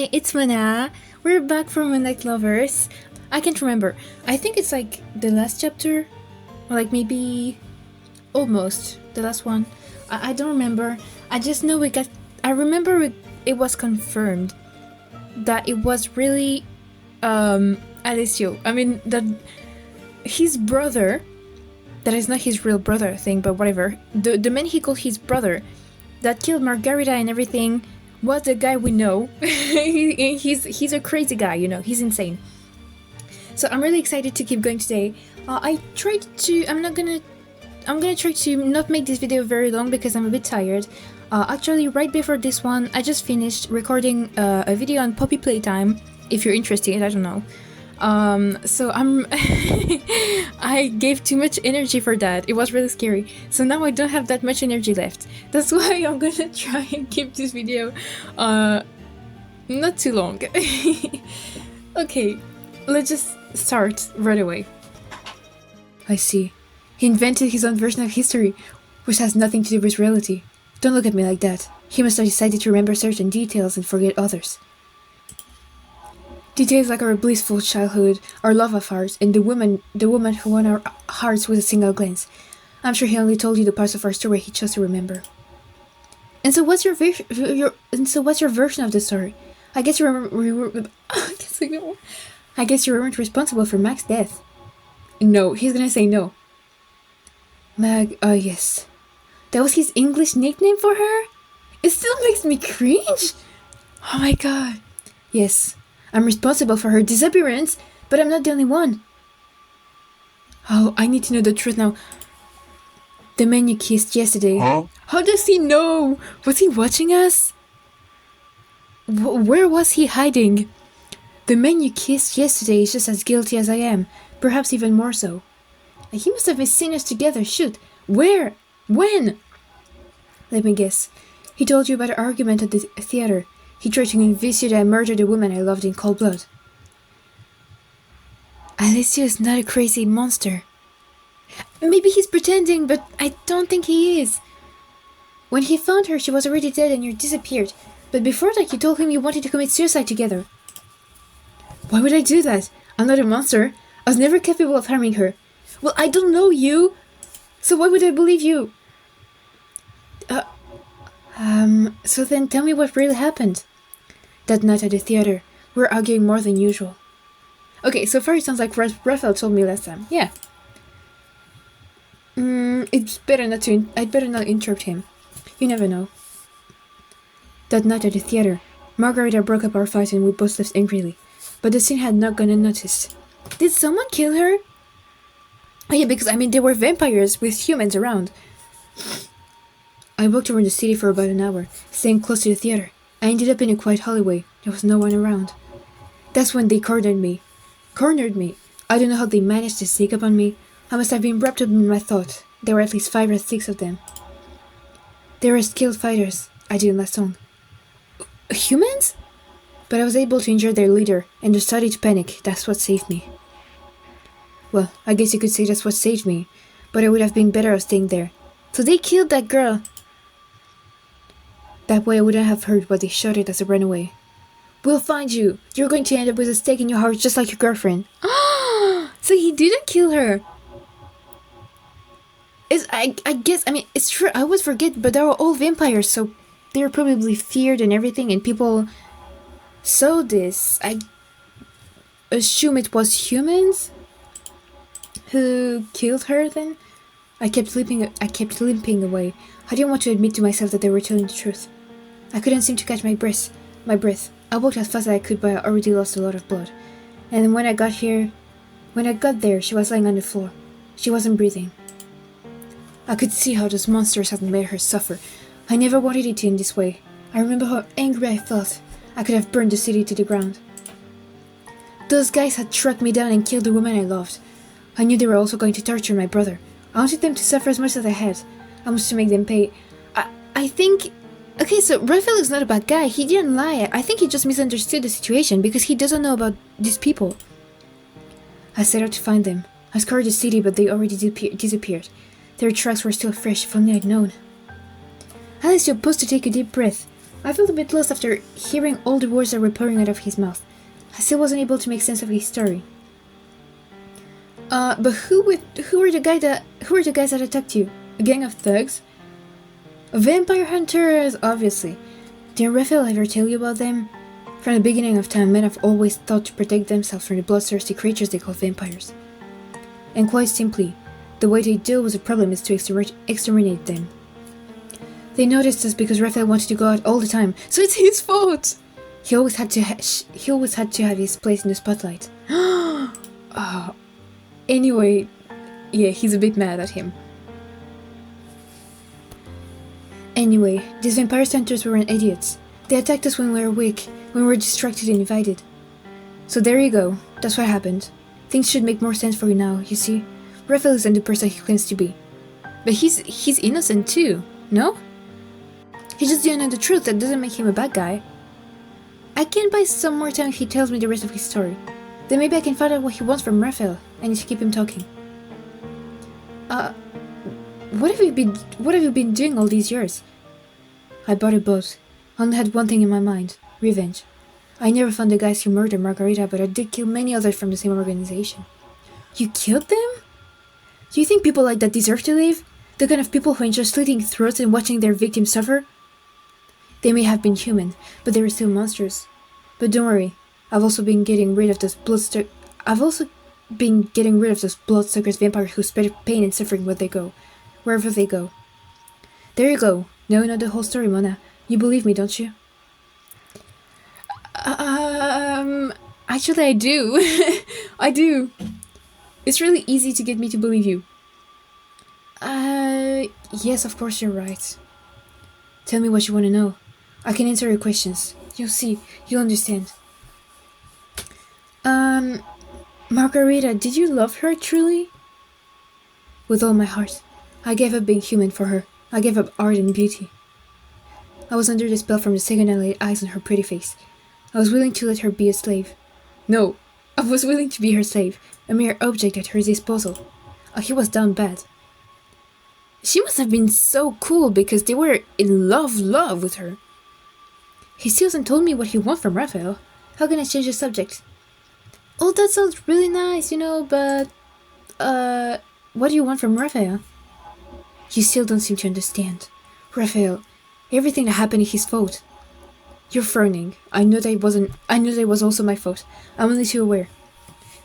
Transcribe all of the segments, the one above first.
Hi, it's Mana. We're back from Moonlight Lovers. I can't remember. I think it's like the last chapter, or like maybe almost the last one. I don't remember. I just know we got. I remember it was confirmed that it was really ℝ𝕒𝕒𝕒𝕒𝕒. I mean that his brother. That is not his real brother, I think, but whatever. The man he called his brother, that killed Margarita and everything, was the guy we know. he's a crazy guy, you know. He's insane. So I'm really excited to keep going today. I'm gonna try to not make this video very long because I'm a bit tired. Actually, right before this one, I just finished recording a video on puppy playtime. If you're interested, I don't know. So I'm I gave too much energy for that. It was really scary. So now I don't have that much energy left. That's why I'm gonna try and keep this video not too long. Okay, let's just start right away. I see. He invented his own version of history, which has nothing to do with reality. Don't look at me like that. He must have decided to remember certain details and forget others. Details like our blissful childhood, our love affairs, and the woman who won our hearts with a single glance. I'm sure he only told you the parts of our story he chose to remember. And so what's your version of the story? I guess you weren't responsible for Mac's death. No, he's gonna say no. Mag, yes. That was his English nickname for her? It still makes me cringe. Oh my god. Yes. I'm responsible for her disappearance, but I'm not the only one. Oh, I need to know the truth now. The man you kissed yesterday. Huh? How does he know? Was he watching us? Where was he hiding? The man you kissed yesterday is just as guilty as I am, perhaps even more so. He must have seen us together. Shoot. Where? When? Let me guess. He told you about our argument at the theater. He tried to convince you that I murdered a woman I loved in cold blood. ℝ𝕒𝕒𝕒𝕒 is not a crazy monster. Maybe he's pretending, but I don't think he is. When he found her, she was already dead and you disappeared. But before that, you told him you wanted to commit suicide together. Why would I do that? I'm not a monster. I was never capable of harming her. Well, I don't know you. So why would I believe you? So then tell me what really happened. That night at the theater, we were arguing more than usual. Okay, so far it sounds like Raphael told me last time. Yeah. I'd better not interrupt him. You never know. That night at the theater, Margarita broke up our fight and we both left angrily. But the scene had not gone unnoticed. Did someone kill her? Oh yeah, because I mean, there were vampires with humans around. I walked around the city for about an hour, staying close to the theater. I ended up in a quiet hallway. There was no one around. That's when they cornered me. I don't know how they managed to sneak up on me. I must have been wrapped up in my thought. There were at least 5 or 6 of them. They were skilled fighters. I didn't last long. Humans? But I was able to injure their leader, and they started to panic. That's what saved me. Well, I guess you could say that's what saved me, but I would have been better off staying there. So they killed that girl. That way I wouldn't have heard what they shouted as I ran away. We'll find you. You're going to end up with a stake in your heart just like your girlfriend. So he didn't kill her. I guess, I mean, it's true, I always forget, but they were all vampires, so they were probably feared and everything, and people saw this. I assume it was humans who killed her then? I kept limping away. I didn't want to admit to myself that they were telling the truth. I couldn't seem to catch my breath. I walked as fast as I could, but I already lost a lot of blood. And when I got there, she was lying on the floor. She wasn't breathing. I could see how those monsters had made her suffer. I never wanted it to end this way. I remember how angry I felt. I could have burned the city to the ground. Those guys had tracked me down and killed the woman I loved. I knew they were also going to torture my brother. I wanted them to suffer as much as I had. I wanted to make them pay. I think... Okay, so Raphael is not a bad guy. He didn't lie. I think he just misunderstood the situation because he doesn't know about these people. I set out to find them. I scoured the city, but they already disappeared. Their tracks were still fresh, if only I'd known. Alice, you're supposed to take a deep breath. I felt a bit lost after hearing all the words that were pouring out of his mouth. I still wasn't able to make sense of his story. But who were the guys that attacked you? A gang of thugs? Vampire hunters, obviously. Didn't Raphael ever tell you about them? From the beginning of time, men have always thought to protect themselves from the bloodthirsty creatures they call vampires. And quite simply, the way they deal with the problem is to exterminate them. They noticed this because Raphael wanted to go out all the time, so it's his fault! He always had to have his place in the spotlight. Anyway, yeah, he's a bit mad at him. Anyway, these vampire hunters were idiots. They attacked us when we were weak, when we were distracted and divided. So there you go, that's what happened. Things should make more sense for you now, you see? Raphael isn't the person he claims to be. But he's innocent too, no? He just didn't know the truth, that doesn't make him a bad guy. I can buy some more time if he tells me the rest of his story. Then maybe I can find out what he wants from Raphael. I need to keep him talking. What have you been doing all these years? I bought a boat. I only had one thing in my mind, revenge. I never found the guys who murdered Margarita, but I did kill many others from the same organization. You killed them? Do you think people like that deserve to live? The kind of people who enjoy slitting throats and watching their victims suffer? They may have been human, but they were still monsters. But don't worry, I've also been getting rid of those bloodsuckers vampires who spread pain and suffering wherever they go. There you go. Now you know the whole story, Mona. You believe me, don't you? Actually I do. I do. It's really easy to get me to believe you. Yes, of course you're right. Tell me what you want to know. I can answer your questions. You'll see. You'll understand. Margarita, did you love her truly? With all my heart. I gave up being human for her. I gave up art and beauty. I was under the spell from the second I laid eyes on her pretty face. I was willing to let her be a slave. No, I was willing to be her slave, a mere object at her disposal. He was down bad. She must have been so cool because they were in love with her. He still hasn't told me what he wants from Raphael. How can I change the subject? Oh, that sounds really nice, but... what do you want from Raphael? You still don't seem to understand. Raphael, everything that happened is his fault. You're frowning. I know that was also my fault. I'm only too aware.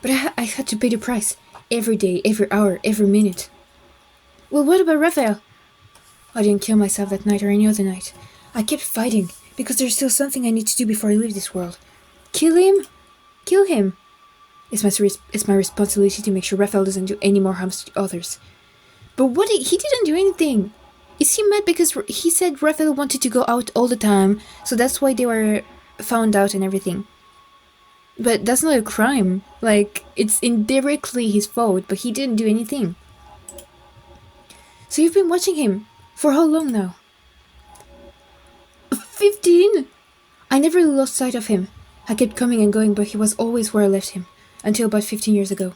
But I had to pay the price. Every day, every hour, every minute. Well, what about Raphael? I didn't kill myself that night or any other night. I kept fighting, because there's still something I need to do before I leave this world. Kill him? Kill him. It's my responsibility to make sure Raphael doesn't do any more harm to others. But he didn't do anything. Is he mad because he said Raphael wanted to go out all the time, so that's why they were found out and everything? But that's not a crime. Like, it's indirectly his fault, but he didn't do anything. So you've been watching him? For how long now? 15? I never really lost sight of him. I kept coming and going, but he was always where I left him, until about 15 years ago.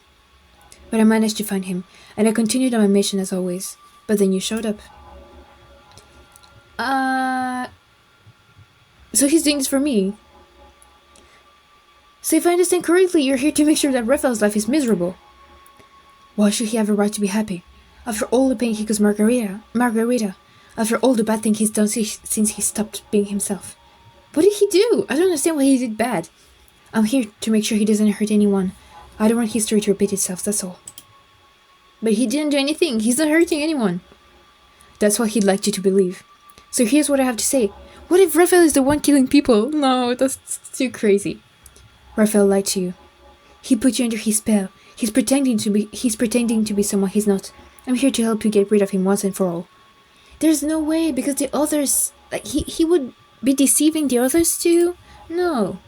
But I managed to find him, and I continued on my mission as always. But then you showed up. So he's doing this for me? So if I understand correctly, you're here to make sure that Raphael's life is miserable. Why should he have a right to be happy? After all the pain he caused Margarita, after all the bad things he's done since he stopped being himself. What did he do? I don't understand what he did bad. I'm here to make sure he doesn't hurt anyone. I don't want history to repeat itself, that's all. But he didn't do anything. He's not hurting anyone. That's what he'd like you to believe. So here's what I have to say. What if Raphael is the one killing people? No, that's too crazy. Raphael lied to you. He put you under his spell. He's pretending to be someone he's not. I'm here to help you get rid of him once and for all. There's no way, because the others... Like, he would be deceiving the others too? No.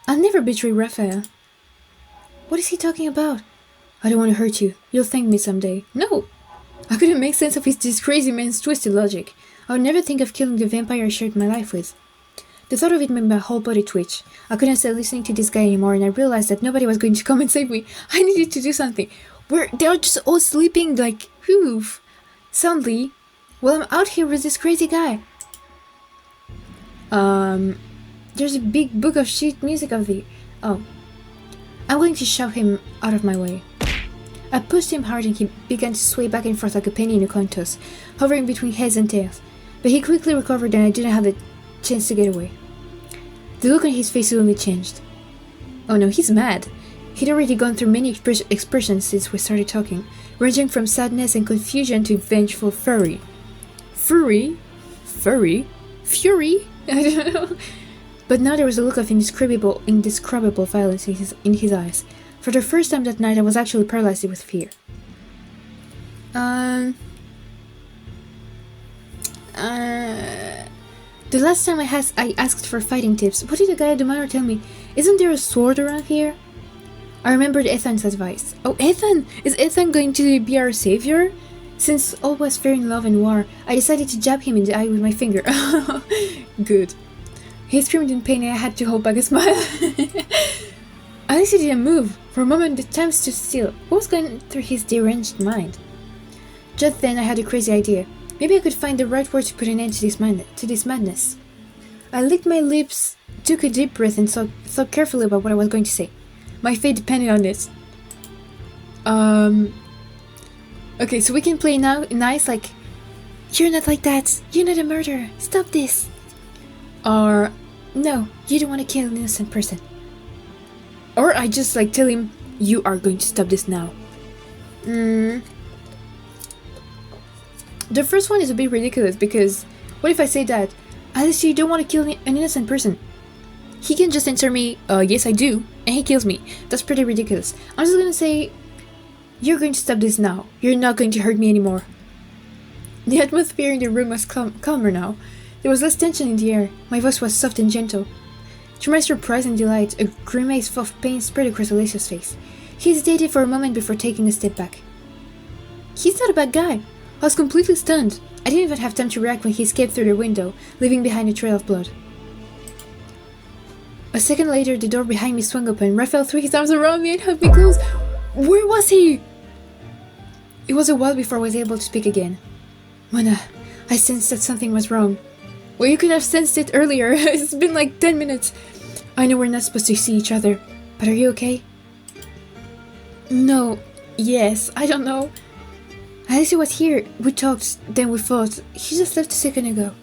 I'll never betray Raphael. What is he talking about? I don't want to hurt you. You'll thank me someday. No! I couldn't make sense of this crazy man's twisted logic. I would never think of killing the vampire I shared my life with. The thought of it made my whole body twitch. I couldn't stop listening to this guy anymore, and I realized that nobody was going to come and save me. I needed to do something. They are just all sleeping like, soundly, while I'm out here with this crazy guy. There's a big book of sheet music of the... Oh. I'm going to shove him out of my way. I pushed him hard and he began to sway back and forth like a penny in a coin toss, hovering between heads and tails. But he quickly recovered and I didn't have the chance to get away. The look on his face suddenly changed. Oh no, he's mad. He'd already gone through many expressions since we started talking, ranging from sadness and confusion to vengeful fury. Fury? Furry? Fury? I don't know. But now there was a look of indescribable violence in his eyes. For the first time that night, I was actually paralyzed with fear. The last time I asked for fighting tips, what did the guy at the manor tell me? Isn't there a sword around here? I remembered Ethan's advice. Oh, Ethan! Is Ethan going to be our savior? Since all was fair in love and war, I decided to jab him in the eye with my finger. Good. He screamed in pain and I had to hold back a smile. Alicia didn't move. For a moment the time stood still. What was going through his deranged mind? Just then I had a crazy idea. Maybe I could find the right word to put an end to this madness. I licked my lips, took a deep breath and thought carefully about what I was going to say. My fate depended on this. Okay, so we can play now nice, like, you're not like that, you're not a murderer, stop this. Or, no, you don't want to kill an innocent person. Or I just like tell him, you are going to stop this now. The first one is a bit ridiculous because, what if I say that, Alice, you don't want to kill an innocent person? He can just answer me, yes I do, and he kills me. That's pretty ridiculous. I'm just gonna say, you're going to stop this now. You're not going to hurt me anymore. The atmosphere in the room was calmer now. There was less tension in the air. My voice was soft and gentle. To my surprise and delight, a grimace of pain spread across Alicia's face. He hesitated for a moment before taking a step back. He's not a bad guy. I was completely stunned. I didn't even have time to react when he escaped through the window, leaving behind a trail of blood. A second later, the door behind me swung open. Raphael threw his arms around me and held me close. Where was he? It was a while before I was able to speak again. Mona, I sensed that something was wrong. Well, you could have sensed it earlier. It's been like 10 minutes. I know we're not supposed to see each other, but are you okay? No. Yes. I don't know. Alicia was here. We talked, then we fought. He just left a second ago.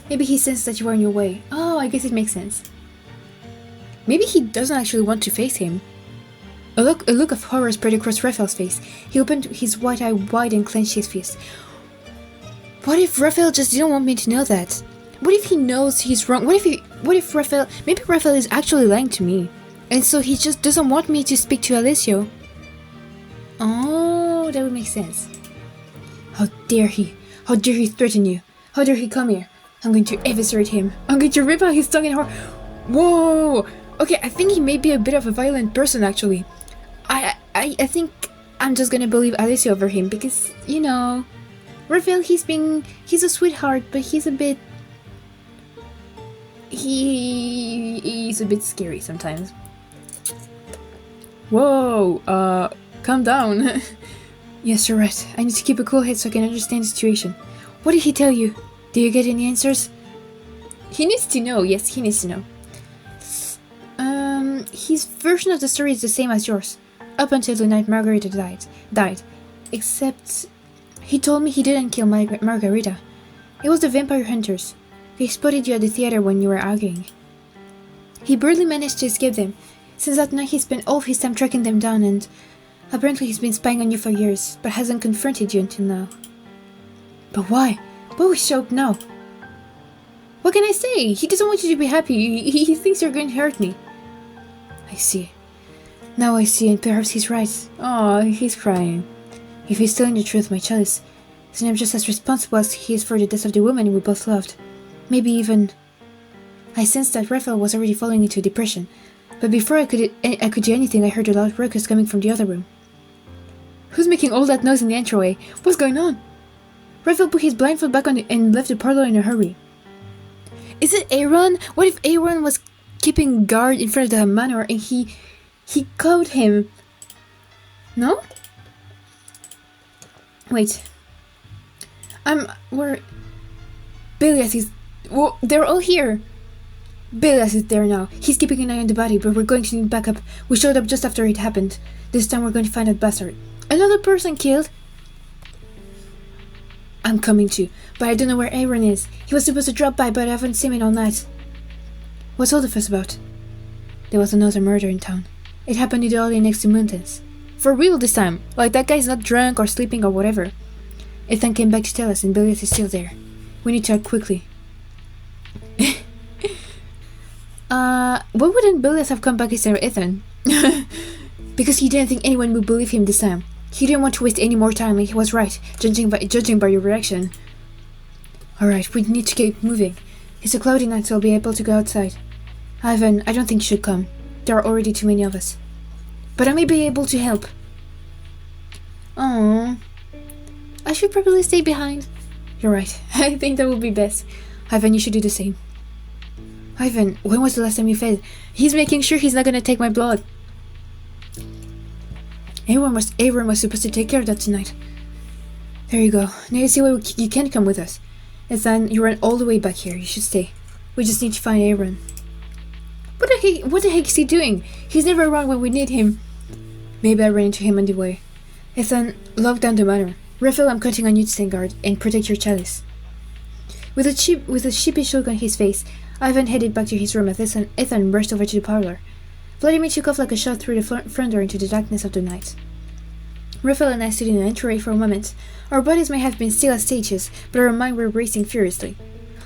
Maybe he sensed that you were on your way. Oh, I guess it makes sense. Maybe he doesn't actually want to face him. A look of horror spread across Raphael's face. He opened his white eye wide and clenched his fist. What if Raphael just didn't want me to know that? What if he knows he's wrong? Maybe Raphael is actually lying to me. And so he just doesn't want me to speak to Alessio. Oh, that would make sense. How dare he? How dare he threaten you? How dare he come here? I'm going to eviscerate him. I'm going to rip out his tongue and horror. Whoa! Okay, I think he may be a bit of a violent person actually. I think I'm just gonna believe Alessio over him because, you know, Raphael, he's a sweetheart, but he's a bit scary sometimes. Whoa, calm down. Yes, you're right. I need to keep a cool head so I can understand the situation. What did he tell you? Did you get any answers? He needs to know. Yes, he needs to know. His version of the story is the same as yours. Up until the night Margarita died. Except, he told me he didn't kill Margarita. It was the vampire hunters. They spotted you at the theater when you were arguing. He barely managed to escape them. Since that night he spent all of his time tracking them down and apparently he's been spying on you for years, but hasn't confronted you until now. But why? Why would he show up now? What can I say? He doesn't want you to be happy. He thinks you're going to hurt me. I see. Now I see, and perhaps he's right. Oh, he's crying. If he's telling the truth, my child is, then I'm just as responsible as he is for the death of the woman we both loved. Maybe even... I sensed that Raphael was already falling into depression, but before I could do anything, I heard a loud ruckus coming from the other room. Who's making all that noise in the entryway? What's going on? Raphael put his blindfold back on and left the parlor in a hurry. Is it Aaron? What if Aaron was keeping guard in front of the manor and he caught him? No? Wait. We're... Bilias is... Well, they're all here. Bilas is there now. He's keeping an eye on the body, but we're going to need backup. We showed up just after it happened. This time we're going to find that bastard. Another person killed? I'm coming too, but I don't know where Aaron is. He was supposed to drop by, but I haven't seen him all night. What's all the fuss about? There was another murder in town. It happened in the alley next to Mountains. For real this time. Like, that guy's not drunk or sleeping or whatever. Ethan came back to tell us, and Billias is still there. We need to act quickly. Why wouldn't Billias have come back instead of Ethan? Because he didn't think anyone would believe him this time. He didn't want to waste any more time, and he was right, judging by your reaction. Alright, we need to keep moving. It's a cloudy night, so I'll be able to go outside. Ivan, I don't think you should come. There are already too many of us. But I may be able to help. Aww. I should probably stay behind. You're right. I think that would be best. Ivan, you should do the same. Ivan, when was the last time you fed? He's making sure he's not gonna take my blood. Aaron was supposed to take care of that tonight. There you go. Now you see why you can't come with us. Ethan, you ran all the way back here. You should stay. We just need to find Aaron. What the heck is he doing? He's never around when we need him. Maybe I ran into him on the way. Ethan, lock down the manor. Raphael, I'm counting on you to stand guard and protect your chalice. With a sheepish look on his face, Ivan headed back to his room as Ethan rushed over to the parlor. Vladimir took off like a shot through the front door into the darkness of the night. Raphael and I stood in an entryway for a moment. Our bodies may have been still as statues, but our minds were racing furiously.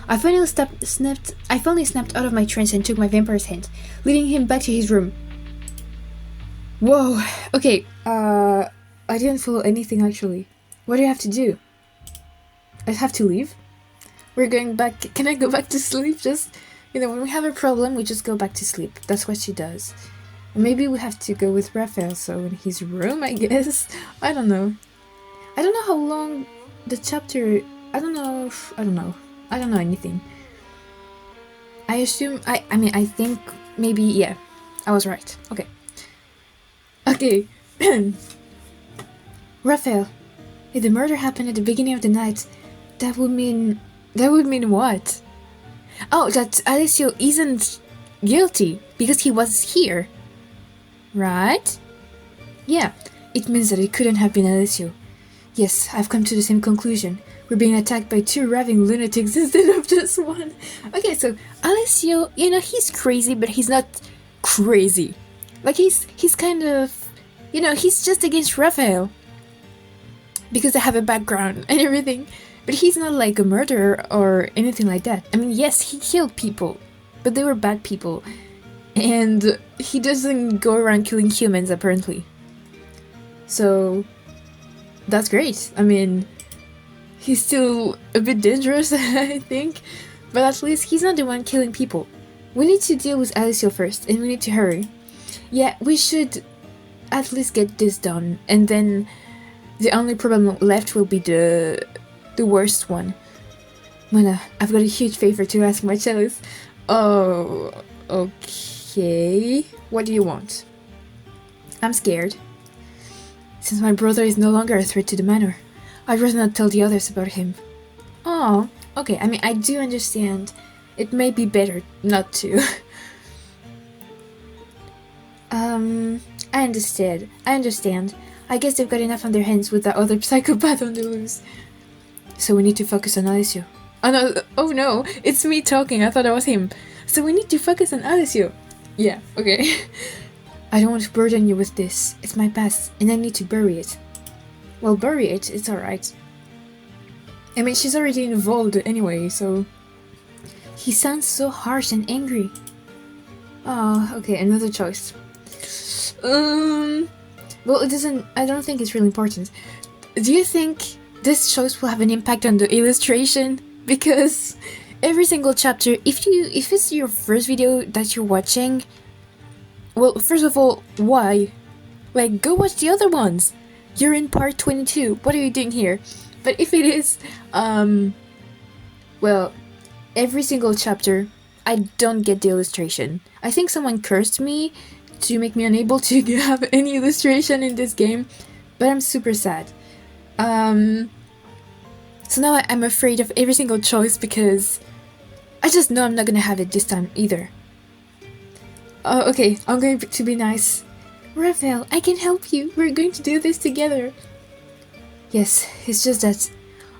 I finally snapped out of my trance and took my vampire's hand, leading him back to his room. Whoa, okay, I didn't follow anything actually. What do you have to do? I have to leave? We're going back. Can I go back to sleep? Just, when we have a problem, we just go back to sleep. That's what she does. Maybe we have to go with Raphael, so in his room, I guess. I don't know. I don't know how long the chapter. I don't know anything. I assume. I think maybe. Yeah, I was right. Okay. Raphael, if the murder happened at the beginning of the night, that would mean what? Oh, that Alessio isn't guilty because he was here. Right? Yeah, it means that it couldn't have been Alessio. Yes, I've come to the same conclusion. We're being attacked by 2 raving lunatics instead of just one. Okay, so Alessio, he's crazy, but he's not crazy. Like, he's kind of, he's just against Raphael. Because they have a background and everything. But he's not like a murderer or anything like that. I mean, yes, he killed people, but they were bad people. And he doesn't go around killing humans, apparently. So, that's great. I mean, he's still a bit dangerous, I think. But at least he's not the one killing people. We need to deal with Alessio first, and we need to hurry. Yeah, we should at least get this done. And then the only problem left will be the worst one. Mona, I've got a huge favor to ask my cellist. Oh, okay. What do you want? I'm scared. Since my brother is no longer a threat to the manor, I'd rather not tell the others about him. Oh, okay. I mean, I do understand. It may be better not to. I understand. I guess they've got enough on their hands with that other psychopath on the loose. So we need to focus on Alessio. Oh no, it's me talking. I thought it was him. So we need to focus on Alessio. Yeah, okay. I don't want to burden you with this. It's my past, and I need to bury it. Well, bury it, it's alright. I mean, she's already involved anyway, so... He sounds so harsh and angry. Oh, okay, another choice. Well, I don't think it's really important. Do you think this choice will have an impact on the illustration? Because every single chapter, if it's your first video that you're watching, well, first of all, why? Like, go watch the other ones. You're in part 22. What are you doing here? But if it is, well, every single chapter, I don't get the illustration. I think someone cursed me to make me unable to have any illustration in this game, but I'm super sad. So now I'm afraid of every single choice because I just know I'm not gonna have it this time either. Okay, I'm going to be nice. Raphael, I can help you. We're going to do this together. Yes, it's just that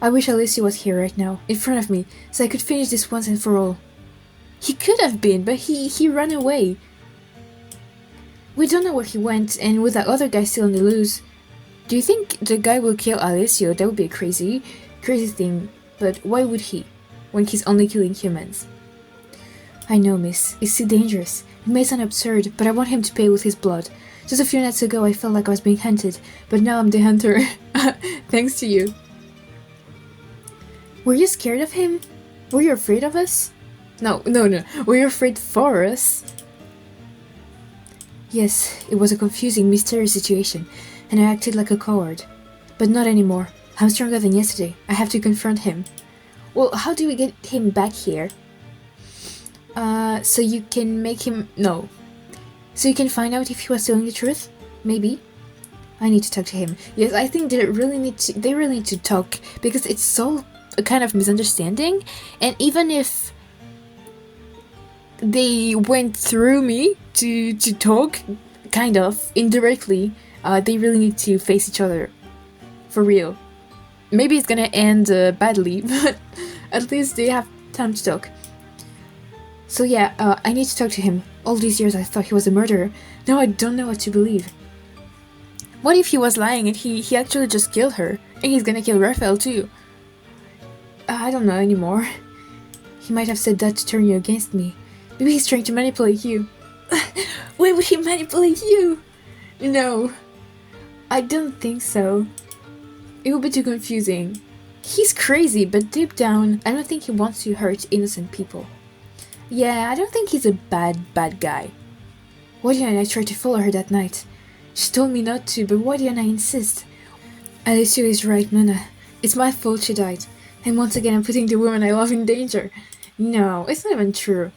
I wish Alessio was here right now, in front of me, so I could finish this once and for all. He could have been, but he ran away. We don't know where he went, and with that other guy still on the loose. Do you think the guy will kill Alessio? That would be a crazy thing, but why would he, when he's only killing humans? I know, miss. It's too dangerous. It may sound absurd, but I want him to pay with his blood. Just a few nights ago I felt like I was being hunted, but now I'm the hunter. Thanks to you. Were you scared of him? Were you afraid of us? No. Were you afraid for us? Yes, it was a confusing, mysterious situation, and I acted like a coward. But not anymore. I'm stronger than yesterday. I have to confront him. Well, how do we get him back here? So you can make him... No. So you can find out if he was telling the truth? Maybe? I need to talk to him. Yes, I think they really need to talk, because it's so a kind of misunderstanding, and even if they went through me to talk, kind of, indirectly, they really need to face each other. For real. Maybe it's gonna end badly, but at least they have time to talk. So yeah, I need to talk to him. All these years I thought he was a murderer. Now I don't know what to believe. What if he was lying and he actually just killed her? And he's gonna kill Raphael too? I don't know anymore. He might have said that to turn you against me. Maybe he's trying to manipulate you. Why would he manipulate you? No. I don't think so. It would be too confusing. He's crazy, but deep down, I don't think he wants to hurt innocent people. Yeah, I don't think he's a bad guy. Wadia and I tried to follow her that night. She told me not to, but Wadia and I insist. Alessio is right, Mona. It's my fault she died. And once again I'm putting the woman I love in danger. No, it's not even true.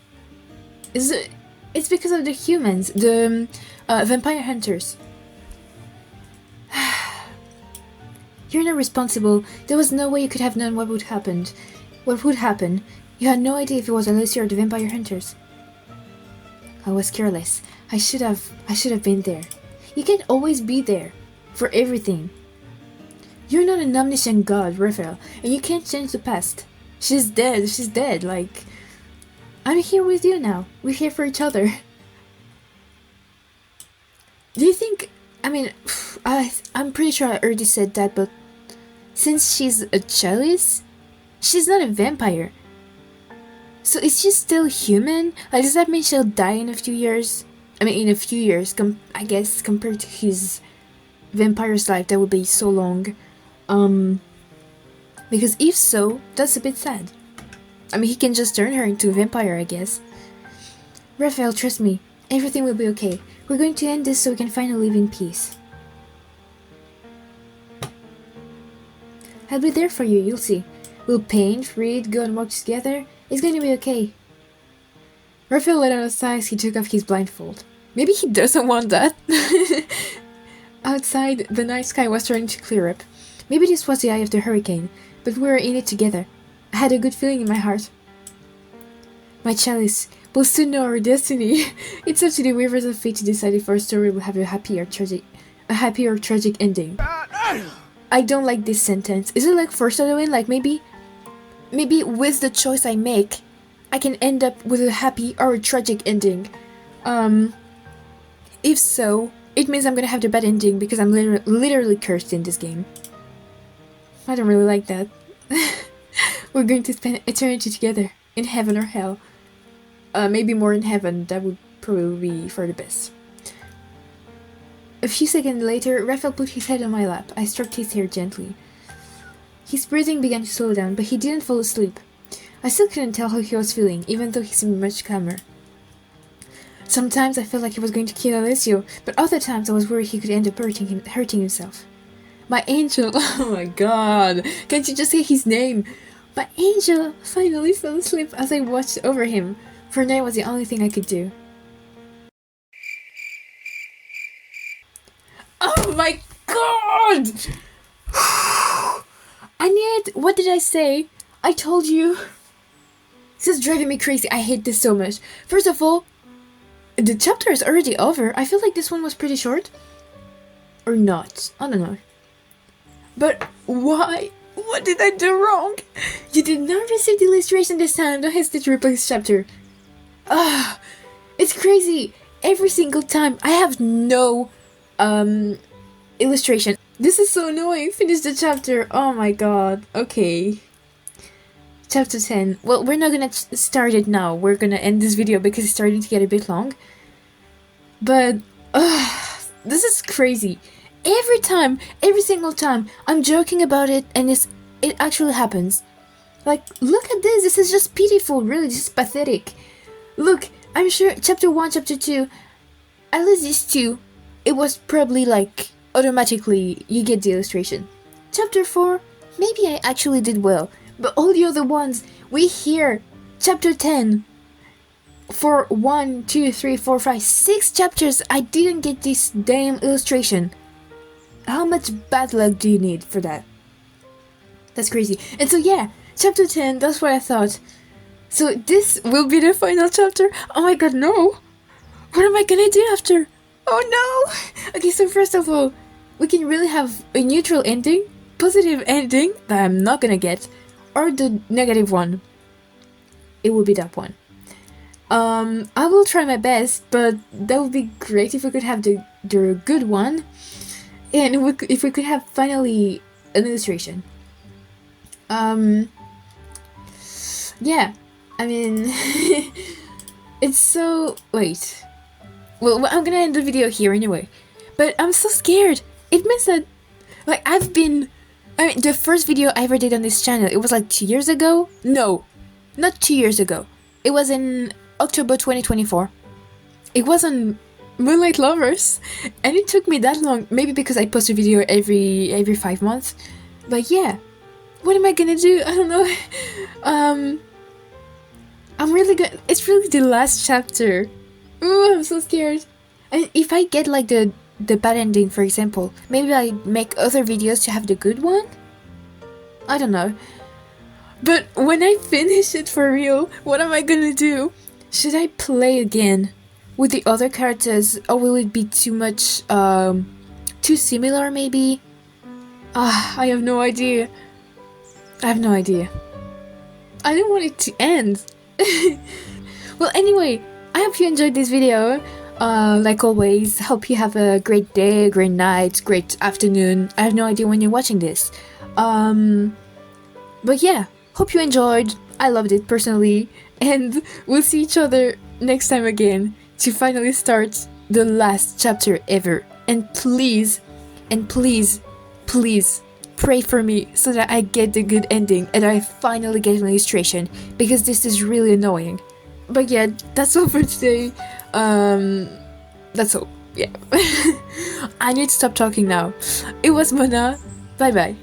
It's because of the humans, the vampire hunters. You're not responsible. There was no way you could have known what would happen. You had no idea if it was Alessio or the vampire hunters. I was careless. I should have been there. You can't always be there for everything. You're not an omniscient god, Raphael, and you can't change the past. She's dead, like... I'm here with you now. We're here for each other. Do you think... I mean, I'm pretty sure I already said that, but... Since she's a chalice, she's not a vampire. So is she still human? Like, does that mean she'll die in a few years? I mean, in a few years, I guess, compared to his vampire's life, that would be so long. Because if so, that's a bit sad. I mean, he can just turn her into a vampire, I guess. Raphael, trust me. Everything will be okay. We're going to end this so we can finally live in peace. I'll be there for you, you'll see. We'll paint, read, go and walk together. It's going to be okay. Raphael let out a sigh as he took off his blindfold. Maybe he doesn't want that. Outside, the night sky was starting to clear up. Maybe this was the eye of the hurricane, but we were in it together. I had a good feeling in my heart. My chalice, we'll soon know our destiny. It's up to the weavers of fate to decide if our story will have a happy or tragic ending. I don't like this sentence. Is it like foreshadowing? Like maybe with the choice I make, I can end up with a happy or a tragic ending. If so, it means I'm gonna have the bad ending because I'm literally cursed in this game. I don't really like that. We're going to spend eternity together, in heaven or hell. Maybe more in heaven, that would probably be for the best. A few seconds later, Raphael put his head on my lap. I stroked his hair gently. His breathing began to slow down, but he didn't fall asleep. I still couldn't tell how he was feeling, even though he seemed much calmer. Sometimes I felt like he was going to kill Alessio, but other times I was worried he could end up hurting himself. My angel! Oh my god! Can't you just say his name? My angel finally fell asleep as I watched over him, for night was the only thing I could do. Oh my god! What did I say? I told you. This is driving me crazy. I hate this so much. First of all, the chapter is already over. I feel like this one was pretty short. Or not. I don't know. But why? What did I do wrong? You did not receive the illustration this time. Don't hesitate to replace chapter. Ah, it's crazy. Every single time I have no illustration. This is so annoying. Finish the chapter. Oh my god. Okay. Chapter 10. Well, we're not gonna start it now. We're gonna end this video because it's starting to get a bit long. But, this is crazy. Every time, every single time, I'm joking about it and it actually happens. Like, look at this. This is just pitiful. Really, this is pathetic. Look, I'm sure chapter 1, chapter 2, at least these two, it was probably like automatically you get the illustration. Chapter 4, maybe I actually did well. But all the other ones, we hear chapter 10. For 1, 2, 3, 4, 5, 6 chapters, I didn't get this damn illustration. How much bad luck do you need for that? That's crazy. And so yeah, chapter 10, that's what I thought. So this will be the final chapter. Oh my god, no! What am I gonna do after? Oh no! Okay, so first of all, we can really have a neutral ending, positive ending that I'm not gonna get, or the negative one. It will be that one. I will try my best, but that would be great if we could have the good one, and if we could have finally an illustration. Yeah, I mean, it's so... Wait. Well, I'm gonna end the video here anyway, but I'm so scared. It means that, like, I mean, the first video I ever did on this channel, it was like 2 years ago? No, not 2 years ago. It was in October 2024. It was on Moonlight Lovers, and it took me that long, maybe because I post a video every 5 months. But yeah, what am I gonna do? I don't know. I'm really good. It's really the last chapter. Ooh, I'm so scared. And if I get like the bad ending, for example, maybe I make other videos to have the good one? I don't know. But when I finish it for real, what am I gonna do? Should I play again with the other characters, or will it be too much, too similar maybe? I have no idea. I have no idea. I don't want it to end. Well, anyway, I hope you enjoyed this video. Like always, hope you have a great day, great night, great afternoon. I have no idea when you're watching this. But yeah, hope you enjoyed. I loved it personally, and we'll see each other next time again to finally start the last chapter ever. And please, please pray for me so that I get the good ending and I finally get an illustration, because this is really annoying. But yeah, that's all for today. That's all. Yeah. I need to stop talking now. It was Mona. Bye bye.